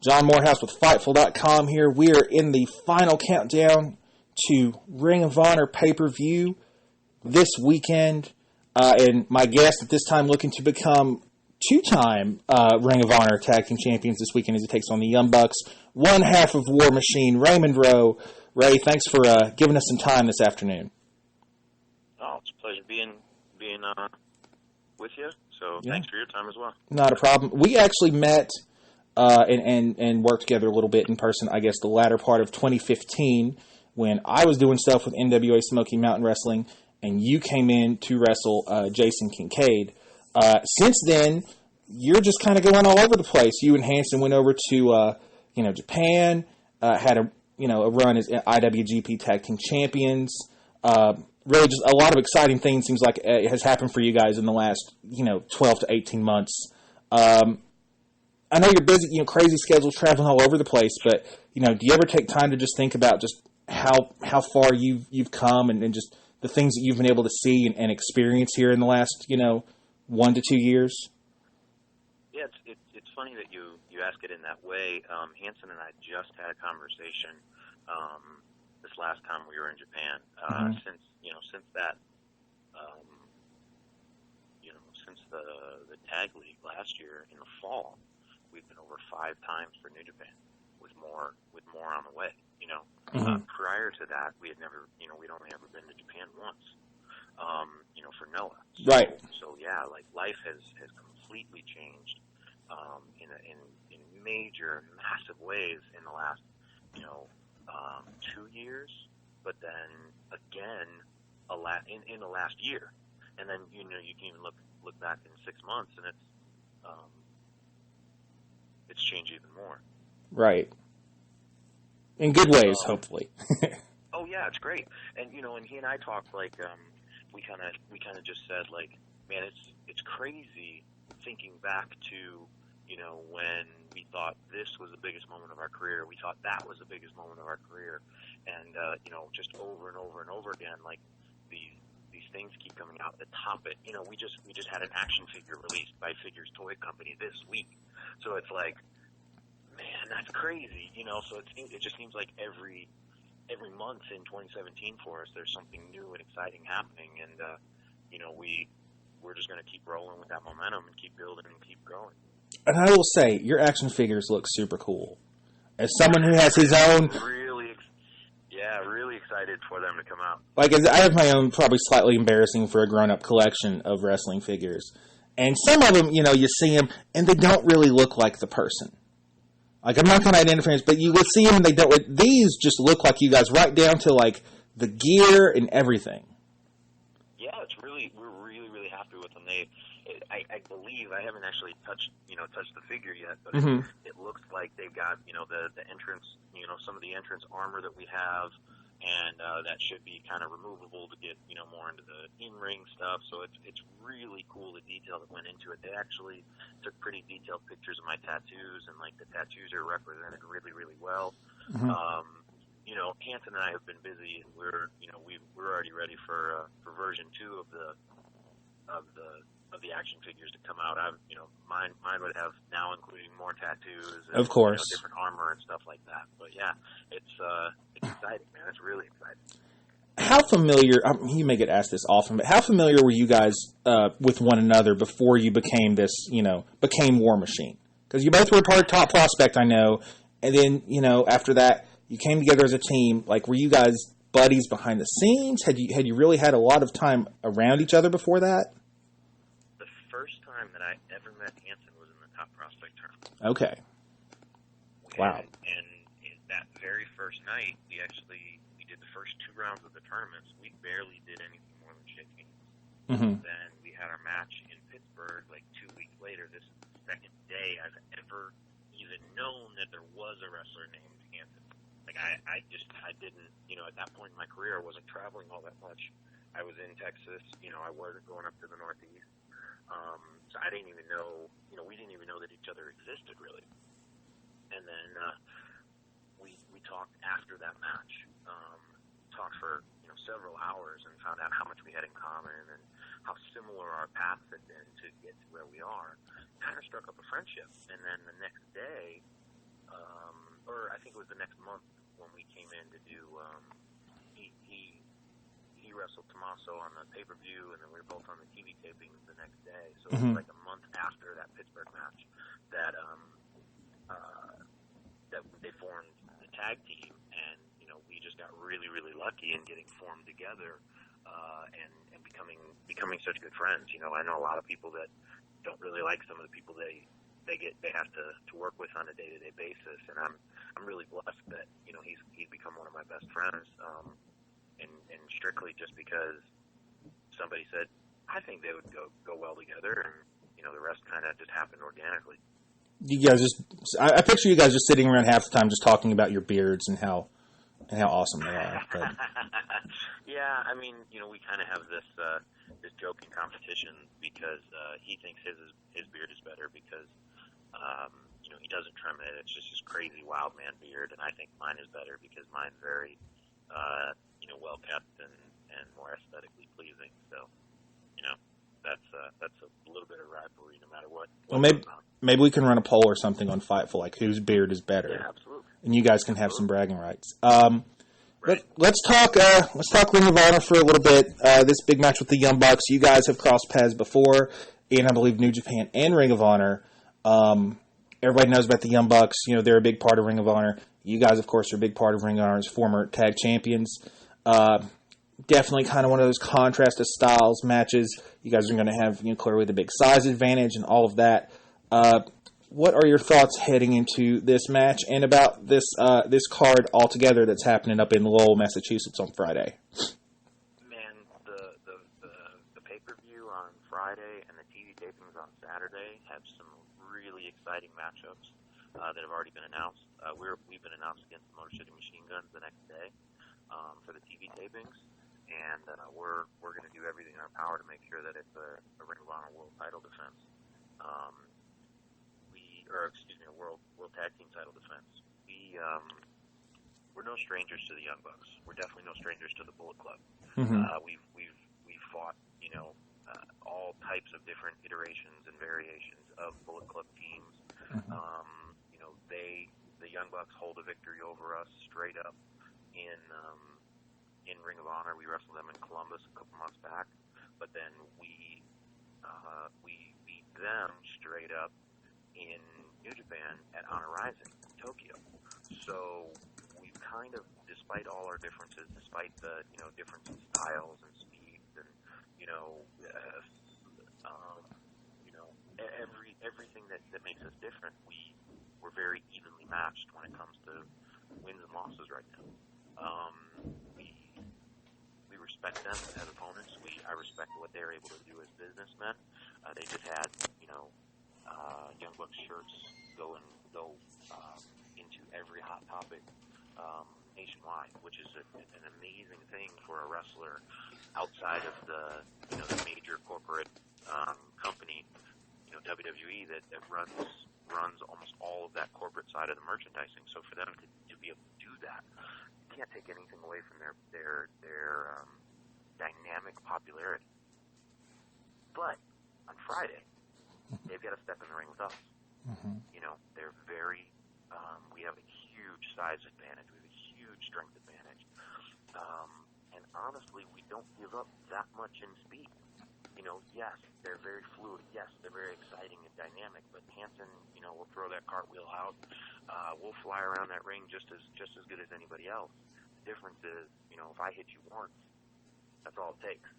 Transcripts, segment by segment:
John Moorehouse with Fightful.com here. We are in the final countdown to Ring of Honor pay-per-view this weekend. And my guest at this time looking to become two-time Ring of Honor Tag Team Champions this weekend as he takes on the Young Bucks. One half of War Machine, Raymond Rowe. Ray, thanks for giving us some time this afternoon. Oh, it's a pleasure being with you. So Thanks for your time as well. Not a problem. We actually met and worked together a little bit in person, I guess, the latter part of 2015 when I was doing stuff with NWA Smoky Mountain Wrestling and you came in to wrestle Jason Kincaid. Since then, you're just kind of going all over the place. You and Hanson went over to Japan, had a run as IWGP Tag Team Champions. Really, just a lot of exciting things seems like it has happened for you guys in the last 12 to 18 months. I know you're busy, crazy schedules, traveling all over the place. But do you ever take time to just think about just how far you've come and just the things that you've been able to see and experience here in the last 1 to 2 years? Yeah, it's funny that you ask it in that way. Hanson and I just had a conversation this last time we were in Japan. Since that, since the tag league last year in the fall, we've been over 5 times for New Japan with more on the way. Prior to that, we had never, we'd only ever been to Japan once. For Noah. Right. So yeah, like life has completely changed in major, massive ways in the last 2 years, but then again in the last year, and then you can even look back in 6 months, and it's changed even more. Right. In good ways, hopefully. Oh yeah, it's great, and and he and I talked like. We kind of just said like, man, it's crazy thinking back to when we thought this was the biggest moment of our career, we thought that was the biggest moment of our career, and just over and over and over again, like these things keep coming out that top it. We just had an action figure released by Figures Toy Company this week, so it's like, man, that's crazy, So it just seems like every month in 2017 for us, there's something new and exciting happening, and we're just going to keep rolling with that momentum and keep building and keep growing. And I will say, your action figures look super cool. As someone who has his own, really excited for them to come out. Like I have my own, probably slightly embarrassing for a grown-up collection of wrestling figures, and some of them, you see them and they don't really look like the person. Like, I'm not going to identify them, but you will see them and they don't. These just look like you guys, right down to, like, the gear and everything. Yeah, we're really happy with them. I believe, I haven't actually touched the figure yet, but it looks like they've got, the entrance, some of the entrance armor that we have, and that should be kind of removable to get, more into the in-ring stuff. So it's really cool, the detail that went into it. They actually took pretty detailed pictures of my tattoos, and like the tattoos are represented really well. Hanson and I have been busy, and we're already ready for version 2 of the action figures to come out. Mine would have now including more tattoos, and, of course, different armor and stuff like that. But yeah, it's exciting, man. It's really exciting. How familiar? You may get asked this often, but how familiar were you guys with one another before you became became War Machine? Because you both were part of Top Prospect, I know, and then after that you came together as a team. Like, were you guys buddies behind the scenes? Had you really had a lot of time around each other before that? The first time that I ever met Hanson was in the Top Prospect tournament. Okay. Wow. And that very first night, we did the first 2 rounds of the tournaments. We barely did anything more than shake hands. Then we had our match in Pittsburgh like 2 weeks later. This is the second day I've ever even known that there was a wrestler named Hanson. Like, I didn't, at that point in my career, I wasn't traveling all that much. I was in Texas, I wasn't going up to the Northeast. So I didn't even know, we didn't even know that each other existed, really. And then we talked after that match, talked for several hours, and found out how much we had in common and how similar our paths had been to get to where we are. Kind of struck up a friendship. And then the next day, or I think it was the next month when we came in to do. He wrestled Tommaso on the pay-per-view, and then we were both on the TV tapings the next day. So it was like a month after that Pittsburgh match that that they formed the tag team, and we just got really, really lucky in getting formed together and becoming such good friends. I know a lot of people that don't really like some of the people they have to work with on a day-to-day basis, and I'm really blessed that he's become one of my best friends. And strictly just because somebody said, I think they would go well together, and the rest kind of just happened organically. You guys I picture you guys just sitting around half the time just talking about your beards and how awesome they are. But. Yeah, I mean, we kind of have this joking competition because he thinks his beard is better because he doesn't trim it. It's just this crazy wild man beard, and I think mine is better because mine's very well kept and more aesthetically pleasing. So, that's a little bit of rivalry, no matter what. Well, maybe we can run a poll or something on Fightful, like whose beard is better. Yeah, absolutely. And you guys can have some bragging rights. Right. Let's talk Ring of Honor for a little bit. This big match with the Young Bucks. You guys have crossed paths before, in I believe New Japan and Ring of Honor. Everybody knows about the Young Bucks. They're a big part of Ring of Honor. You guys, of course, are a big part of Ring of Honor's former tag champions. Definitely kind of one of those contrast of styles matches. You guys are going to have clearly the big size advantage and all of that. What are your thoughts heading into this match and about this card altogether that's happening up in Lowell, Massachusetts on Friday? Man, the pay-per-view on Friday and the TV tapings on Saturday have some really exciting matchups that have already been announced. We've been announced against the Motor City Machine Guns the next day for the TV tapings, and we're going to do everything in our power to make sure that it's a Ring of Honor World Title defense. A World Tag Team Title defense. We're no strangers to the Young Bucks. We're definitely no strangers to the Bullet Club. Mm-hmm. We've fought all types of different iterations and variations of Bullet Club teams. Mm-hmm. The Young Bucks hold a victory over us straight up in Ring of Honor. We wrestled them in Columbus a couple months back, but then we beat them straight up in New Japan at Honor Rising, Tokyo. So we've kind of, despite all our differences, despite the difference in styles and speeds and everything that makes us different, we're very evenly matched when it comes to wins and losses right now. We respect them as opponents. I respect what they're able to do as businessmen. They just had Young Bucks shirts go into every hot topic nationwide, which is an amazing thing for a wrestler outside of the major corporate company, WWE that runs almost all of that corporate side of the merchandising. So for them to be able to do that, you can't take anything away from their dynamic popularity. But on Friday, they've got to step in the ring with us. Mm-hmm. They're very. We have a huge size advantage. We have a huge strength advantage. And honestly, we don't give up that much in speed. Yes, they're very fluid. Yes, they're very exciting and dynamic. But Hanson, will throw that cartwheel out. We'll fly around that ring just as good as anybody else. The difference is, if I hit you once, that's all it takes.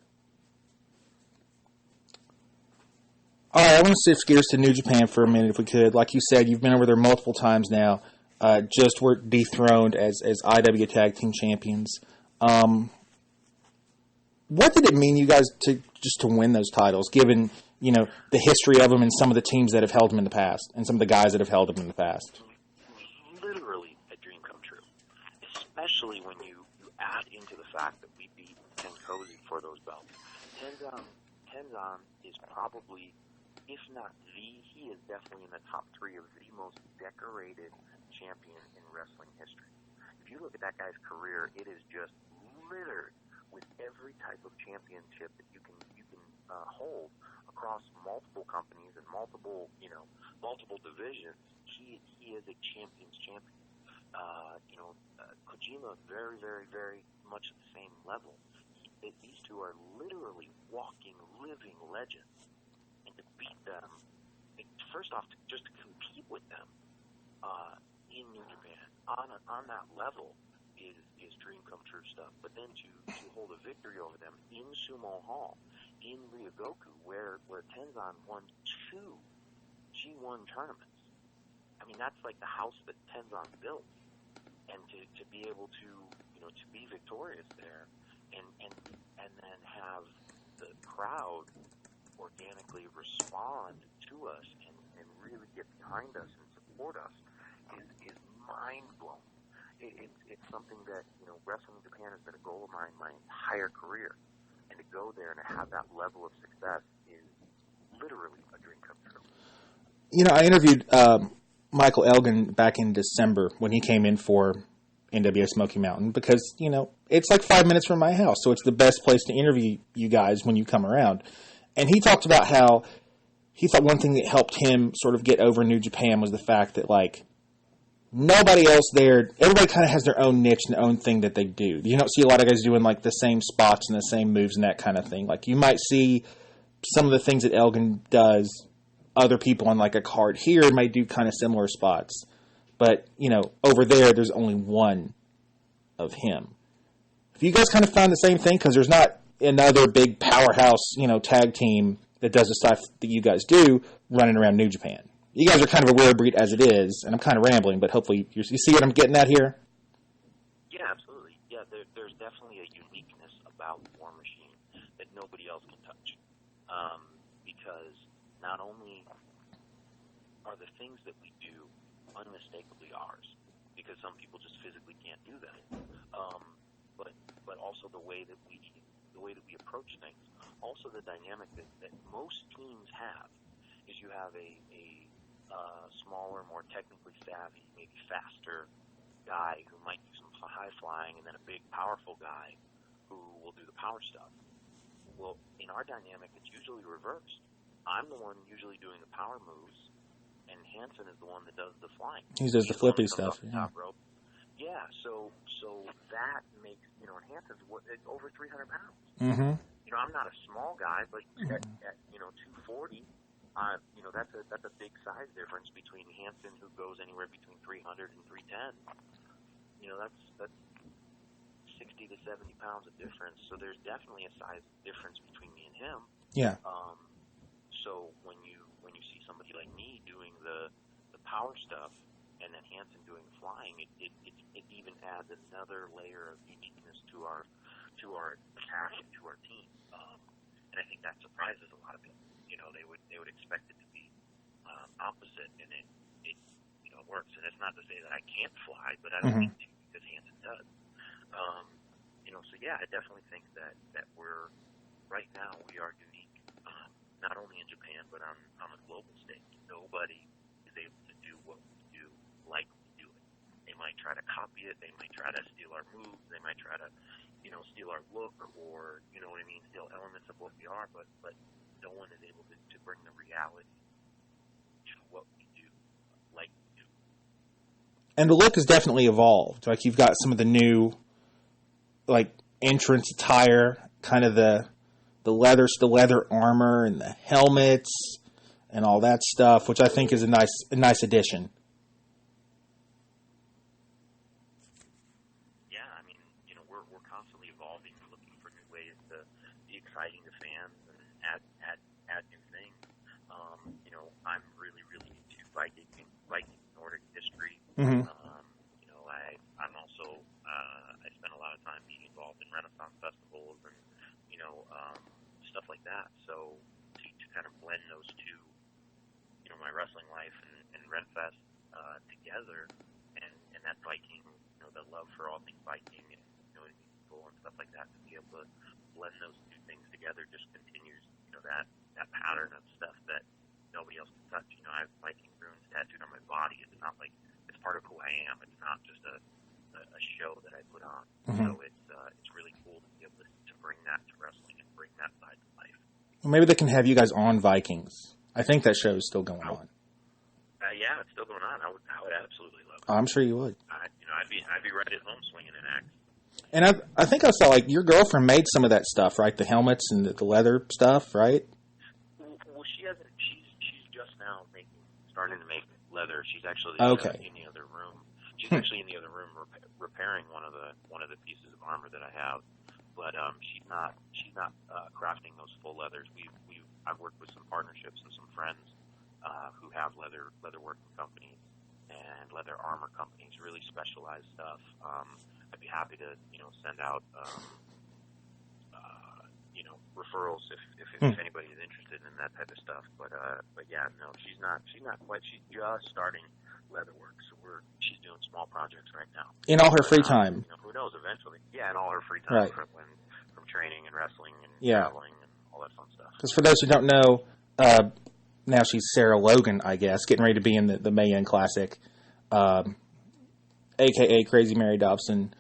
All right, I want to shift gears to New Japan for a minute, if we could. Like you said, you've been over there multiple times now. Just were dethroned as IW Tag Team Champions. What did it mean, you guys, to win those titles, given the history of them and some of the teams that have held them in the past, and some of the guys that have held them in the past? Literally a dream come true, especially when you add into the fact that we beat Ken Cozy for those belts. Tenzan is probably, if not he is definitely in the top 3 of the most decorated champion in wrestling history. If you look at that guy's career, it is just littered with every type of championship that you can hold across multiple companies and multiple divisions. he is a champion's champion. Kojima, very, very, very much at the same level. These two are literally walking, living legends, and to beat them, first off, just to compete with them in New Japan on that level is dream come true stuff. But then to hold a victory over them in Sumo Hall, in Ryogoku, where Tenzan won 2 G1 tournaments. I mean, that's like the house that Tenzan built. And to be able to be victorious there, and then have the crowd organically respond to us and really get behind us and support us is mind blowing. It's something that Wrestling in Japan has been a goal of mine my entire career, and to go there and to have that level of success is literally a dream come true. I interviewed Michael Elgin back in December when he came in for NWA Smoky Mountain because, it's like 5 minutes from my house, so it's the best place to interview you guys when you come around. And he talked about how he thought one thing that helped him sort of get over New Japan was the fact that, nobody else there, everybody kind of has their own niche and their own thing that they do. You don't see a lot of guys doing, the same spots and the same moves and that kind of thing. You might see some of the things that Elgin does, other people on, a card here might do kind of similar spots. But, over there's only one of him. Have you guys kind of found the same thing? Because there's not another big powerhouse, tag team that does the stuff that you guys do running around New Japan. You guys are kind of a rare breed as it is, and I'm kind of rambling, but hopefully you see what I'm getting at here? Yeah, absolutely. Yeah, there's definitely a uniqueness about War Machine that nobody else can touch. Because not only are the things that we do unmistakably ours, because some people just physically can't do that. But also the way that we approach things. Also the dynamic that most teams have is you have a smaller, more technically savvy, maybe faster guy who might do some high flying, and then a big, powerful guy who will do the power stuff. Well, in our dynamic, it's usually reversed. I'm the one usually doing the power moves, and Hansen is the one that does the flying. He does the flippy stuff. Yeah. Yeah, so that makes, and Hansen's over 300 pounds. Mm-hmm. I'm not a small guy, but at 240, that's a big size difference between Hansen, who goes anywhere between 300 and 310. That's 60 to 70 pounds of difference. So there's definitely a size difference between me and him. Yeah. So when you see somebody like me doing the power stuff, and then Hansen doing the flying, it even adds another layer of uniqueness to our passion, to our team. And I think that surprises a lot of people. They would expect it to be opposite, and it works. And it's not to say that I can't fly, but I don't think to, because Hansen does. So yeah, I definitely think that we're right now we are unique, not only in Japan but on a global stage. Nobody is able to do what we do like we do it. They might try to copy it. They might try to steal our moves. They might try to steal our look, or steal elements of what we are. But no one is able to bring the reality to what we do like we do. And the look has definitely evolved. You've got some of the new, entrance attire, kind of the leather armor and the helmets and all that stuff, which I think is a nice addition. Yeah, we're constantly evolving, looking for new ways to be exciting to fans and add new things. I'm really, really into Viking Nordic history. Mm-hmm. I'm also I spend a lot of time being involved in Renaissance festivals and stuff like that. So to kind of blend those two, my wrestling life and Renfest together, and that Viking, the love for all things Viking and people and stuff like that, to be able to blend those two things together just continues that pattern of stuff that nobody else can touch. I have Viking runes tattooed on my body. It's not like it's part of who I am. It's not just a show that I put on. Mm-hmm. So it's really cool to be able to bring that to wrestling and bring that side to life. Well, maybe they can have you guys on Vikings. I think that show is still going on. Yeah, it's still going on. I I'm sure you would. I'd be right at home swinging an axe. And I think I saw, like, your girlfriend made some of that stuff, right? The helmets and the leather stuff, right? Well, she hasn't. She's just now starting to make leather. She's actually in the other room. She's actually in the other room repairing one of the pieces of armor that I have. But she's not crafting those full leathers. I've worked with some partnerships and some friends who have leather working companies and leather armor companies, really specialized stuff. I'd be happy to send out referrals if anybody is interested in that type of stuff. But yeah, no, she's not quite. She's just starting leather work, so she's doing small projects right now. In all her free time. Who knows? Eventually, yeah, in all her free time, right. from training and wrestling and yeah. traveling and all that fun stuff. Because for those who don't know, now she's Sarah Logan, I guess, getting ready to be in the Mae Classic, a.k.a. Crazy Mary Dobson.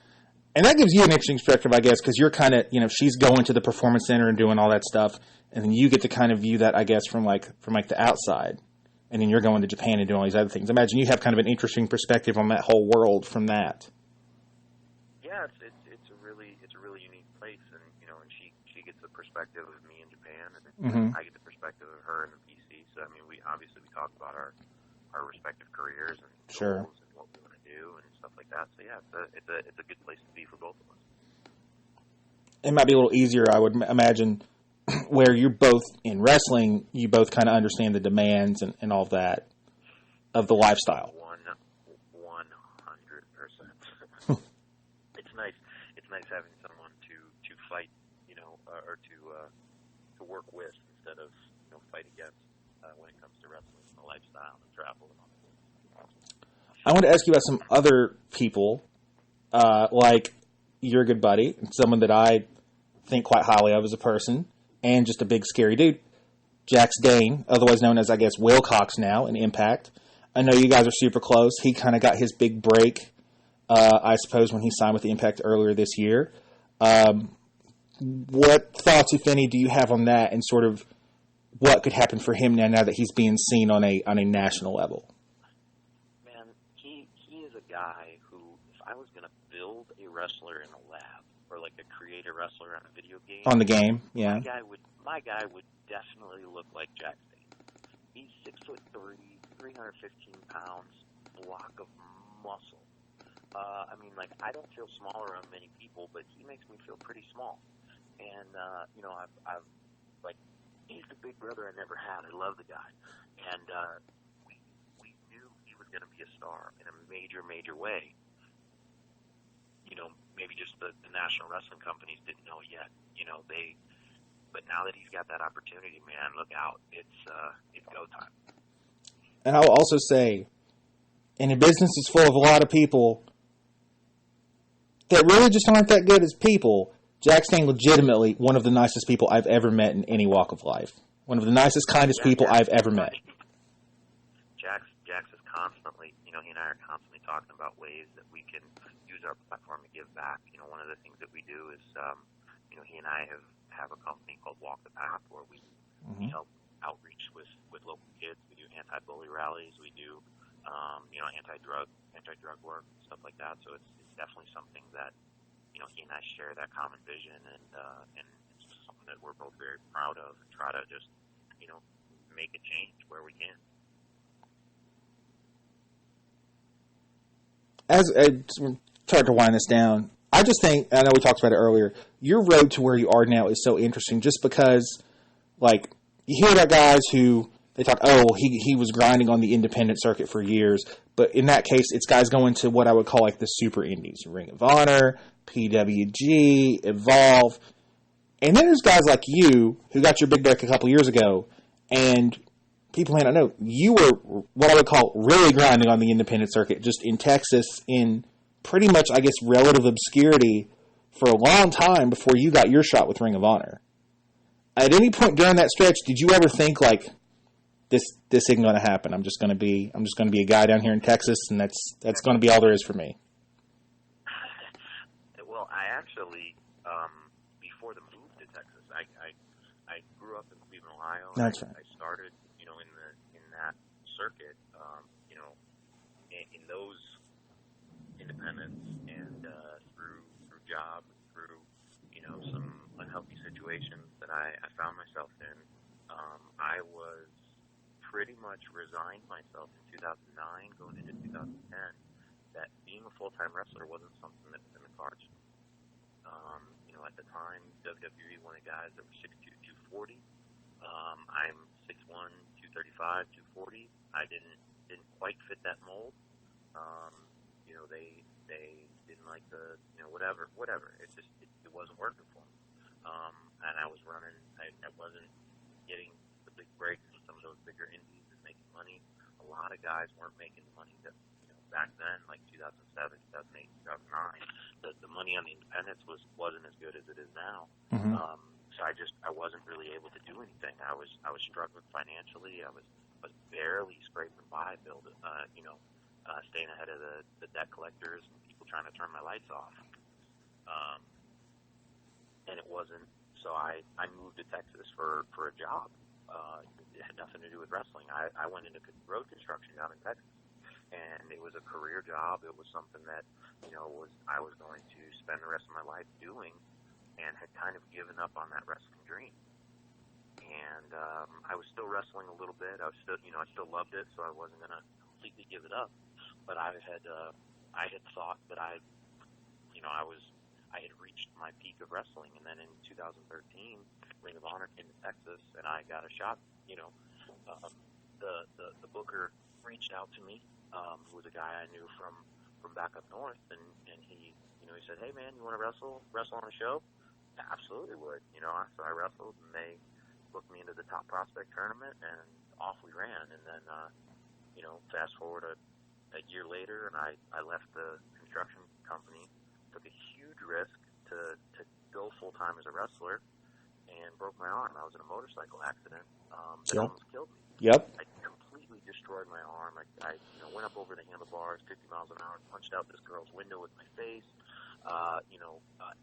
And that gives you an interesting perspective, I guess, because you're kind of, she's going to the Performance Center and doing all that stuff, and then you get to kind of view that, I guess, from the outside. And then you're going to Japan and doing all these other things. Imagine you have kind of an interesting perspective on that whole world from that. Yeah, it's a really unique place, and and she gets the perspective of me in Japan, and I get the perspective of her in the PC. So I mean, we talk about our respective careers and goals and what we want to do and stuff like that. So yeah, it's a good place to be for both of us. It might be a little easier, I would imagine, where you're both in wrestling, you both kind of understand the demands and all of that of the lifestyle. 100%. It's nice having someone to fight, or to work with instead of fight against when it comes to wrestling and the lifestyle and travel and all that. I want to ask you about some other people, like your good buddy, someone that I think quite highly of as a person, and just a big scary dude, Jax Dane, otherwise known as, I guess, Wilcox now in Impact. I know you guys are super close. He kind of got his big break, I suppose, when he signed with the Impact earlier this year. What thoughts, if any, do you have on that, and sort of what could happen for him now that he's being seen on a national level? Man, he is a guy who, if I was going to build a wrestler in a lab, or like a create a wrestler on a video game. On the game, yeah. My guy would definitely look like Jax Dane. He's 6'3", 315 pounds, block of muscle. I mean, like, I don't feel small around many people, but he makes me feel pretty small. And, I've he's the big brother I never had. I love the guy. And, we knew he was going to be a star in a major, major way. Maybe just the national wrestling companies didn't know it yet. But now that he's got that opportunity, man, look out. It's go time. And I'll also say, in a business that's full of a lot of people that really just aren't that good as people, Jax Dane legitimately one of the nicest people I've ever met in any walk of life. One of the nicest, kindest people I've ever met. Jax is constantly, he and I are constantly talking about ways that we can use our platform to give back. One of the things that we do is, he and I have a company called Walk the Path where we help outreach with local kids. We do anti-bully rallies. We do, anti-drug work, stuff like that. So it's definitely something that, he and I share that common vision, and it's just something that we're both very proud of, and try to just, make a change where we can. As start to wind this down, I just think, I know we talked about it earlier, your road to where you are now is so interesting just because, like, you hear about guys who, they talk, he was grinding on the independent circuit for years, but in that case, it's guys going to what I would call, like, the super indies, Ring of Honor, PWG, Evolve, and then there's guys like you who got your big break a couple years ago, and people may not know, you were what I would call really grinding on the independent circuit, just in Texas, in pretty much, I guess, relative obscurity for a long time before you got your shot with Ring of Honor. At any point during that stretch, did you ever think, like, this isn't going to happen? I'm just going to be a guy down here in Texas, and that's going to be all there is for me. Well, I actually, before the move to Texas, I grew up in Cleveland, Ohio. That's right. I started, in that circuit, in those independence and through jobs, through some unhealthy situations that I found myself in, I was pretty much resigned myself in 2009, going into 2010, that being a full-time wrestler wasn't something that was in the cards. At the time, WWE wanted guys that were 6'2", 240. I'm 6'1", 235, 240. I didn't quite fit that mold. They didn't like the whatever. It wasn't working for me. And I was running. I wasn't getting the big breaks in some of those bigger indies and making money. A lot of guys weren't making the money that back then, like 2007, 2008, 2009. The money on the independents wasn't as good as it is now. Mm-hmm. So I wasn't really able to do anything. I was struggling financially. I was barely scraping by, staying ahead of the debt collectors and people trying to turn my lights off. And it wasn't. So I moved to Texas for a job. It had nothing to do with wrestling. I went into road construction down in Texas, and it was a career job. It was something that I was going to spend the rest of my life doing, and had kind of given up on that wrestling dream. And I was still wrestling a little bit. I was still, I still loved it, so I wasn't going to completely give it up. But I had thought that I had reached my peak of wrestling. And then in 2013, Ring of Honor came to Texas, and I got a shot. The booker reached out to me, who was a guy I knew from back up north, and he said, "Hey man, you want to wrestle on a show?" I absolutely would. So I wrestled, and they booked me into the Top Prospect tournament, and off we ran. And then, fast forward a year later, and I left the construction company, took a huge risk to go full-time as a wrestler, and broke my arm. I was in a motorcycle accident that almost killed me. Yep. I completely destroyed my arm. I went up over the handlebars, 50 miles an hour, punched out this girl's window with my face.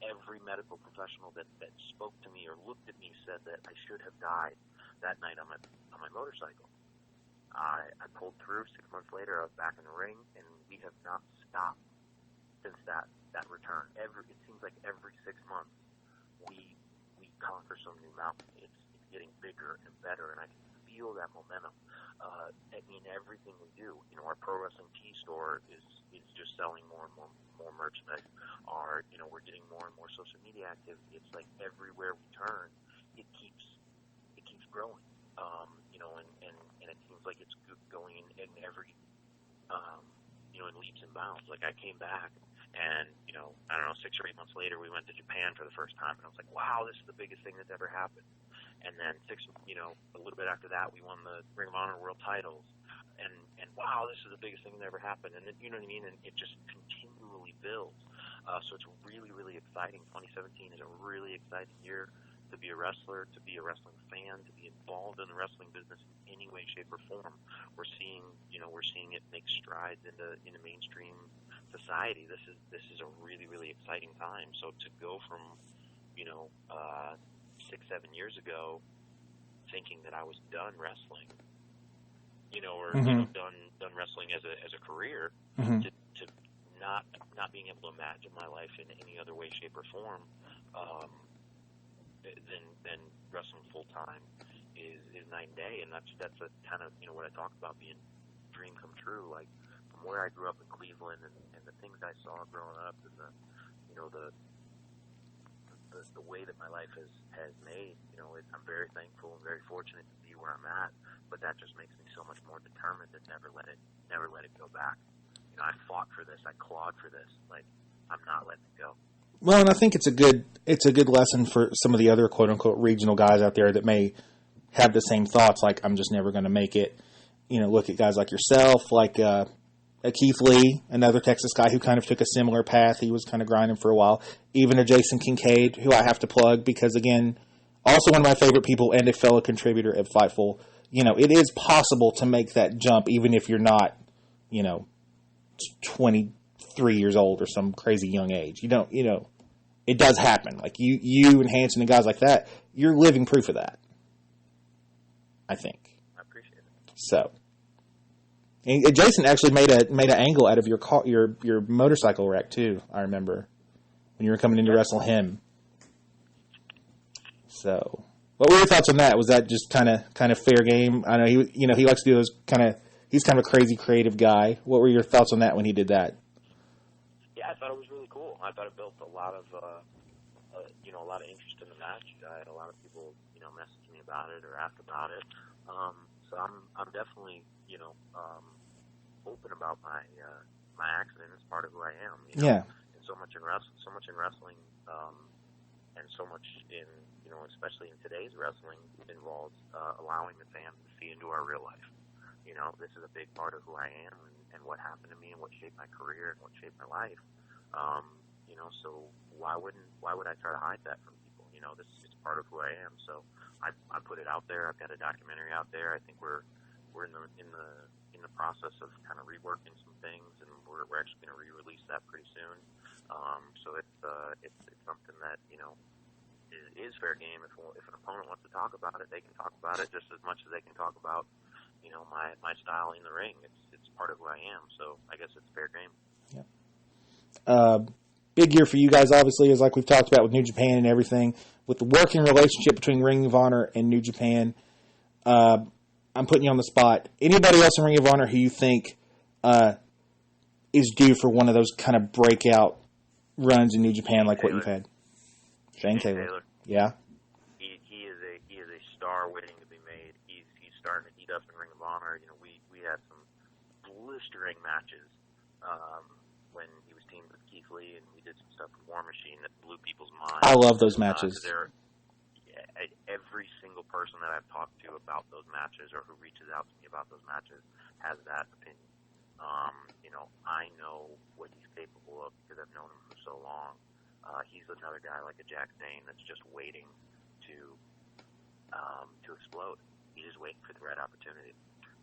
Every medical professional that spoke to me or looked at me said that I should have died that night on my motorcycle. I pulled through. 6 months later, I was back in the ring, and we have not stopped since that return. It seems like every 6 months we conquer some new mountain. It's getting bigger and better, and I can feel that momentum. Everything we do. Our pro wrestling tee store is just selling more and more merchandise. We're getting more and more social media activity. It's like everywhere we turn, it keeps growing. And it seems like it's going in every in leaps and bounds. Like I came back, and I don't know, 6 or 8 months later, we went to Japan for the first time, and I was like, wow, this is the biggest thing that's ever happened. And then a little bit after that, we won the Ring of Honor World Titles, and wow, this is the biggest thing that ever happened. And then, you know what I mean? And it just continually builds. So it's really, really exciting. 2017 is a really exciting year to be a wrestler, to be a wrestling fan, to be involved in the wrestling business in any way, shape, or form. We're seeing it make strides into mainstream society. This is a really, really exciting time. So to go from 6-7 years ago, thinking that I was done wrestling, or mm-hmm. done wrestling as a career, mm-hmm. to not being able to imagine my life in any other way, shape, or form, than wrestling full time is night and day. And that's a kind of what I talk about, being dream come true. Like from where I grew up in Cleveland, and the things I saw growing up, and the way that my life has made, I'm very thankful and very fortunate to be where I'm at. But that just makes me so much more determined to never let it go back. I fought for this. I clawed for this. Like I'm not letting it go. Well, and I think it's a good lesson for some of the other quote unquote regional guys out there that may have the same thoughts. Like I'm just never going to make it. Look at guys like yourself, like Keith Lee, another Texas guy who kind of took a similar path. He was kind of grinding for a while. Even a Jason Kincaid, who I have to plug because, again, also one of my favorite people and a fellow contributor at Fightful. It is possible to make that jump even if you're not, 23 years old or some crazy young age. It does happen. Like you and Hanson and guys like that, you're living proof of that, I think. I appreciate it. So, And Jason actually made an angle out of your motorcycle wreck too. I remember when you were coming in to wrestle him. So, what were your thoughts on that? Was that just kind of fair game? I know he likes to do those he's kind of a crazy creative guy. What were your thoughts on that when he did that? Yeah, I thought it was really cool. I thought it built a lot of a lot of interest in the match. I had a lot of people message me about it or ask about it. So I'm definitely open about my accident. It's part of who I am. Yeah. And so much in wrestling, and so much in especially in today's wrestling involves allowing the fans to see into our real life. This is a big part of who I am and what happened to me and what shaped my career and what shaped my life. So why would I try to hide that from people? This is part of who I am. So I put it out there. I've got a documentary out there. I think we're in the process of kind of reworking some things, and we're actually going to re-release that pretty soon. So it's something that is fair game. If an opponent wants to talk about it, they can talk about it just as much as they can talk about my style in the ring. It's part of who I am. So I guess it's fair game. Yeah. Big year for you guys, obviously, is like we've talked about with New Japan and everything. With the working relationship between Ring of Honor and New Japan, I'm putting you on the spot. Anybody else in Ring of Honor who you think is due for one of those kind of breakout runs in New Japan like what you've had? Shane Taylor. Yeah. He is a star waiting to be made. He's starting to heat up in Ring of Honor. We had some blistering matches when he was teamed with Keith Lee, and we did some stuff with War Machine that blew people's minds. I love those matches. Every single person that I've talked to about those matches or who reaches out to me about those matches has that opinion. I know what he's capable of because I've known him for so long. He's another guy like a Jack Zane that's just waiting to explode. He's just waiting for the right opportunity.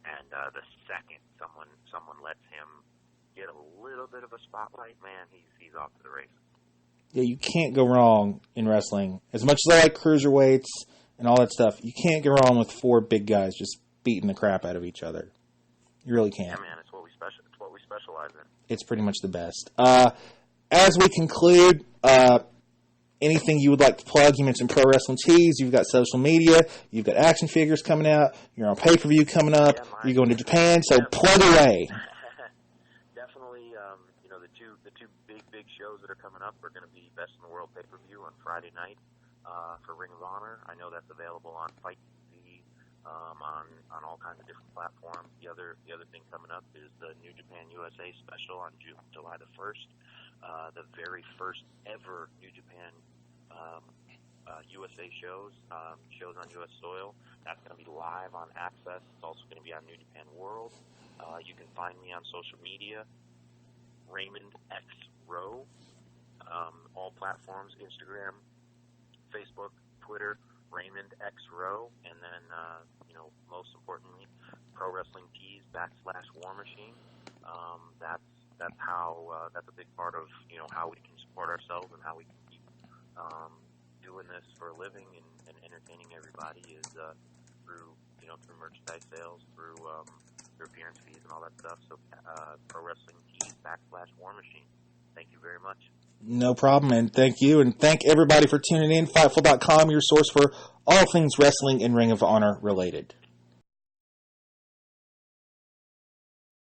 And the second someone lets him get a little bit of a spotlight, man, he's off to the races. Yeah, you can't go wrong in wrestling. As much as I like cruiserweights and all that stuff, you can't go wrong with four big guys just beating the crap out of each other. You really can't. Yeah, man, it's what we specialize in. It's pretty much the best. As we conclude, anything you would like to plug? You mentioned Pro Wrestling Tees. You've got social media. You've got action figures coming out. You're on pay-per-view coming up. Yeah, you're going to Japan. So plug away. Definitely, the two big shows that are coming up are going to be Best in the World pay-per-view on Friday night for Ring of Honor. I know that's available on FITE on all kinds of different platforms. The other thing coming up is the New Japan USA special on July the 1st. The very first ever New Japan USA shows on U.S. soil. That's going to be live on Access. It's also going to be on New Japan World. You can find me on social media, Raymond X Rowe, all platforms, Instagram, Facebook, Twitter, Raymond X Rowe, and then most importantly, Pro Wrestling Tees /War Machine. That's how that's a big part of how we can support ourselves and how we can keep doing this for a living and entertaining everybody is through merchandise sales, through appearance fees and all that stuff. So Pro Wrestling Tees /War Machine. Thank you very much. No problem, and thank you, and thank everybody for tuning in. Fightful.com, your source for all things wrestling and Ring of Honor related.